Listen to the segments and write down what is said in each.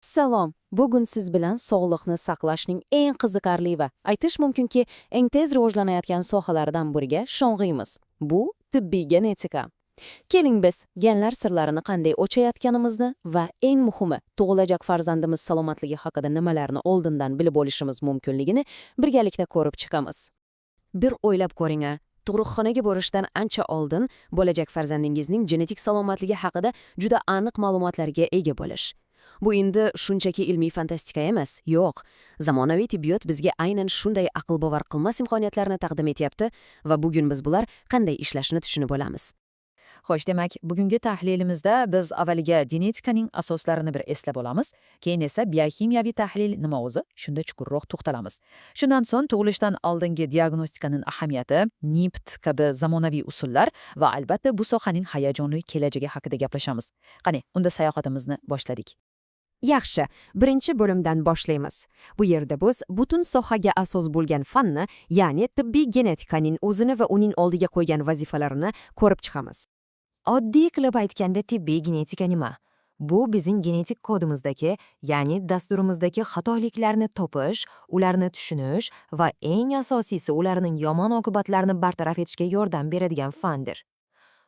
Salom. Bugun siz bilan sog'liqni saqlashning eng qiziqarli va aytish mumkinki, eng tez rivojlanayotgan sohalaridan biriga sho'ng'iymiz. Bu tibbiy genetika. Keling biz genlar sirlarini qanday o'chayotganimizni va eng muhimi, tug'ilajak farzandimiz salomatligi haqida nimalarni oldindan bilib olishimiz mumkinligini birgalikda ko'rib chiqamiz. Bir o'ylab ko'ring-a, tug'ruqxonaga borishdan ancha oldin bo'lajak farzandingizning genetik salomatligi haqida juda aniq ma'lumotlarga ega bo'lish. Bu endi shunchaki ilmiy fantastika emas, yo'q. Zamonaviy tibbiyot bizga aynan shunday aql bovar qilmas imkoniyatlarni taqdim etyapti va bugun biz bular qanday ishlashini tushunib olamiz. Xo'sh, demak, bugungi tahlilimizda biz avvaliga genetikaning asoslarini bir eslab olamiz, keyin esa biokimyoviy tahlil nima o'zi, shunda chuqurroq to'xtalamiz. Shundan so'ng tug'ilishdan oldingi diagnostikaning ahamiyati, NIPT kabi zamonaviy usullar va albatta bu sohaning hayajonli kelajagi haqida gaplashamiz. Qani, unda sayohatimizni boshladik. Yaxshi, birinchi bo'limdan boshlaymiz. Bu yerda biz butun sohaga asos bo'lgan fanni, ya'ni tibbiy genetikaning o'zini va uning oldiga qo'ygan vazifalarini ko'rib chiqamiz. Oddiy qilib aytganda tibbiy genetika nima? Bu bizning genetik kodimizdagi, ya'ni dasturimizdagi xatoliklarni topish, ularni tushunish va eng asosiysi ularning yomon oqibatlarini bartaraf etishga yordam beradigan fandir.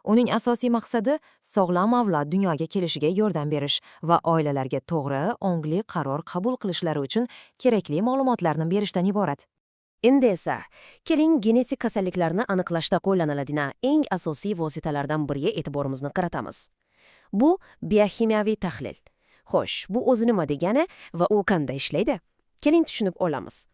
Uning asosiy maqsadi sog'lom avlod dunyoga kelishiga yordam berish va oilalarga to'g'ri, ongli qaror qabul qilishlari uchun kerakli ma'lumotlarni berishdan iborat. Endi esa, keling genetik kasalliklarni aniqlashda qo'llaniladigan eng asosiy vositalardan biriga e'tiborimizni qaratamiz. Bu biokimyoviy tahlil. Xo'sh, bu o'zi nima degani va u qanday ishlaydi? Keling tushunib olamiz.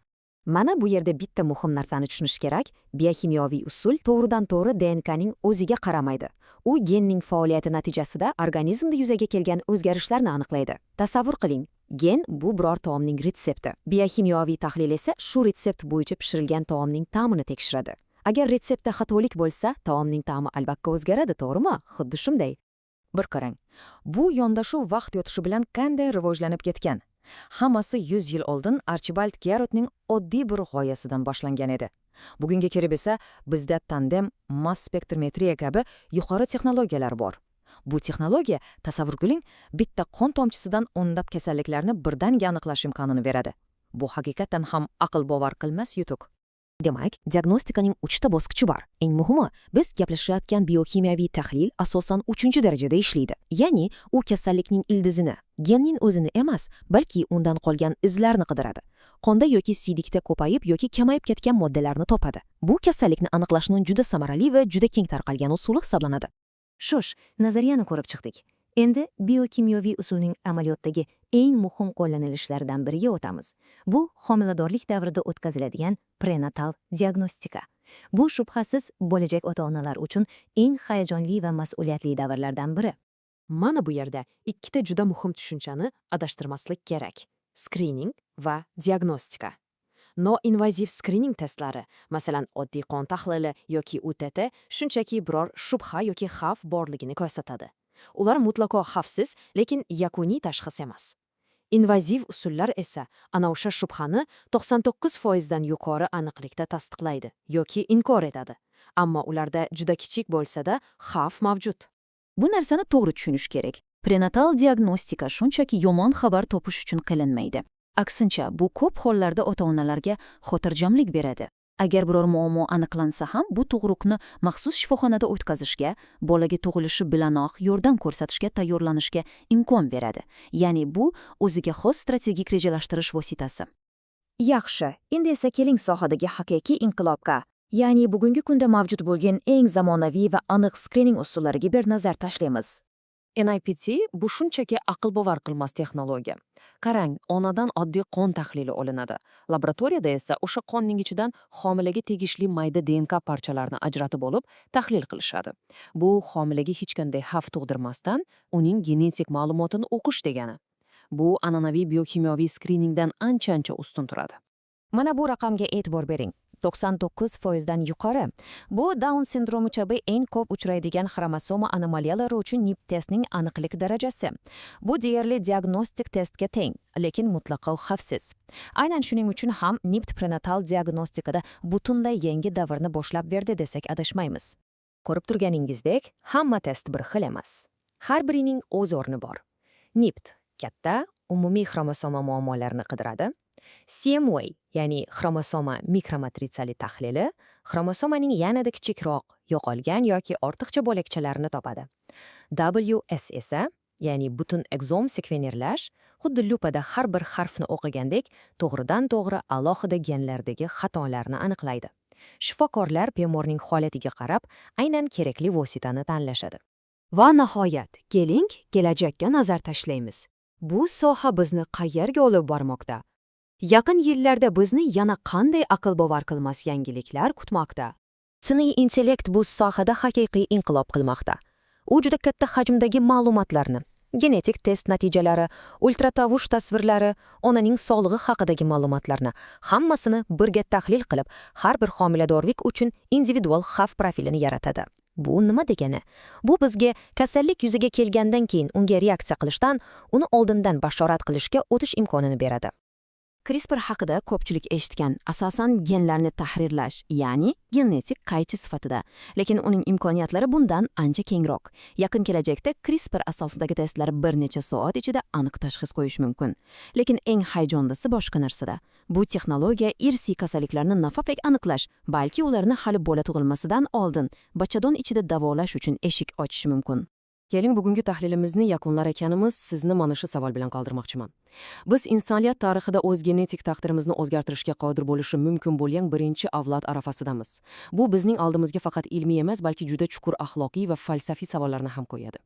Mana bu yerda bitta muhim narsani tushunish kerak. Biokimyoviy usul to'g'ridan-to'g'ri DNKning o'ziga qaramaydi. U genning faoliyati natijasida organizmda yuzaga kelgan o'zgarishlarni aniqlaydi. Tasavvur qiling, gen bu biror taomning retsepti. Biokimyoviy tahlil esa shu retsept bo'yicha pishirilgan taomning ta'mini tekshiradi. Agar retseptda xatolik bo'lsa, taomning ta'mi albatta o'zgaradi, to'g'rimi? Xuddi shunday. Bir qarang. Bu yondashuv vaqt o'tishi bilan qanday rivojlanib ketgan? Hammasi 100 yil oldin Archibald Garrettning oddiy bir g'oyasidan boshlangan edi. Bugunga kelib esa bizda tandem, mass spektrometriya kabi yuqori texnologiyalar bor. Bu texnologiya, tasavvur qiling, bitta qon tomchisidan o'nlab kasalliklarni birdaniga aniqlash imkonini beradi. Bu haqiqatan ham aql bovar qilmas yutuq. Demak, diagnostikaning 3 ta bosqichi bor. Eng muhimi, biz gaplashayotgan biokimyoviy tahlil asosan 3-darajada ishlaydi. Ya'ni, u kasallikning ildizini, genning o'zini emas, balki undan qolgan izlarni qidiradi. Qonda yoki siydikda ko'payib yoki kamayib ketgan moddalarni topadi. Bu kasallikni aniqlashning juda samarali va juda keng tarqalgan usuli hisoblanadi. Shosh, nazariyani ko'rib chiqdik. Endi biokimyoviy usulning amaliyotdagi eng muhim qo'llanilishlaridan biriga o'tamiz. Bu homiladorlik davrida o'tkaziladigan prenatal diagnostika. Bu shubhasiz bo'lajak ota-onalar uchun eng hayajonli va mas'uliyatli davrlardan biri. Mana bu yerda ikkita juda muhim tushunchani adashtirmaslik kerak. Skrining va diagnostika. Noinvaziv skrining testlari, masalan, oddiy qon tahlili yoki UTT, shunchaki biror shubha yoki xavf borligini ko'rsatadi. Ular mutlaqo xavfsiz, lekin yakuniy tashxis emas. Invaziv usullar esa ana o'sha shubhani 99% dan yuqori aniqlikda tasdiqlaydi yoki inkor etadi. Ammo ularda juda kichik bo'lsa-da, xavf mavjud. Bu narsani to'g'ri tushunish kerak. Prenatal diagnostika shunchaki yomon xabar topish uchun qilinmaydi. Aksincha, bu ko'p hollarda ota-onalarga xotirjamlik beradi. Agar biror muammo aniqlansa ham, bu tug'ruqni maxsus shifoxonada o'tkazishga, bolaga tug'ilishi bilanoq yordam ko'rsatishga tayyorlanishga imkon beradi. Ya'ni bu o'ziga xos strategik rejalashtirish vositasi. Yaxshi, endi esa keling sohadagi haqiqiy inqilobga, ya'ni bugungi kunda mavjud bo'lgan eng zamonaviy va aniq skrining usullariga bir nazar tashlaymiz. NIPT bu shunchaki aql bovar qilmas texnologiya. Qarang, onadan oddiy qon tahlili olinadi. Laboratoriyada esa o'sha qonning ichidan homilaga tegishli mayda DNK parchalarini ajratib olib, tahlil qilishadi. Bu homilaga hech qanday xavf tug'dirmasdan uning genetik ma'lumotini o'qish degani. Bu an'anaviy biokimyoviy skriningdan ancha ustun turadi. Mana bu raqamga e'tibor bering. 99% dan yuqori. Bu Down sindromi kabi eng ko'p uchraydigan xromosoma anomaliyalari uchun NIPT testning aniqlik darajasi. Bu deyarli diagnostik testga teng, lekin mutlaqo xavfsiz. Aynan shuning uchun ham NIPT prenatal diagnostikada butunlay yangi davrni boshlab berdi desak adashmaymiz. Ko'rib turganingizdek, hamma test bir xil emas. Har birining o'z o'rni bor. NIPT katta, umumiy xromosoma muammolarini qidiradi. CMY, ya'ni xromosoma mikromatritsali tahlili, xromosomaning yanada kichikroq, yo'qolgan yoki ortiqcha bo'lakchalarini topadi. WS esa, ya'ni butun ekzom sekvenerlash, xuddi lupada har bir harfni o'qigandek, to'g'ridan-to'g'ri alohida genlardagi xatolarni aniqlaydi. Shifokorlar bemorning holatiga qarab, aynan kerakli vositani tanlashadi. Va nihoyat, keling, kelajakka nazar tashlaymiz. Bu soha bizni qayerga olib bormoqda? Yaqin yillarda bizni yana qanday aql bovar qilmas yangiliklar kutmoqda? Sun'iy intellekt bu sohada haqiqiy inqilob qilmoqda. U juda katta hajmdagi ma'lumotlarni, genetik test natijalari, ultratovush tasvirlari, onaning sog'lig'i haqidagi ma'lumotlarni hammasini birga tahlil qilib, har bir homiladorlik uchun individual xavf profilini yaratadi. Bu nima degani? Bu bizga kasallik yuzaga kelgandan keyin unga reaksiya qilishdan, uni oldindan bashorat qilishga o'tish imkonini beradi. CRISPR haqida ko'pchilik eshitgan, asosan genlarni tahrirlash, ya'ni genetik qaychi sifatida. Lekin uning imkoniyatlari bundan ancha kengroq. Yaqin kelajakda CRISPR asosidagi testlar bir necha soat ichida aniq tashxis qo'yish mumkin. Lekin eng hayajonlisi boshqa narsada. Bu texnologiya irsiy kasalliklarni nafaqat aniqlash, balki ularni hali bola tug'ilmasidan oldin bachadon ichida davolash uchun eshik ochishi mumkin. Keling, bugungi tahlilimizni yakunlar ekanimiz, sizni mana shu savol bilan qoldirmoqchiman. Biz insoniyat tarixida o'z genetik taqdirimizni o'zgartirishga qodir bo'lishi mumkin bo'lgan birinchi avlod arafasidamiz. Bu bizning oldimizga faqat ilmiy emas, balki juda chuqur axloqiy va falsafiy savollarni ham qo'yadi.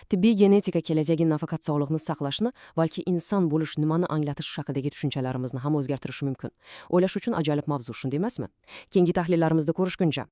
Tibbiy genetika kelajagi nafaqat sog'liqni saqlashni, balki inson bo'lish nimani anglatish haqidagi tushunchalarimizni ham o'zgartirishi mumkin. O'ylash uchun ajoyib mavzu, shunday emasmi? Keyingi tahlillarimizda ko'rishguncha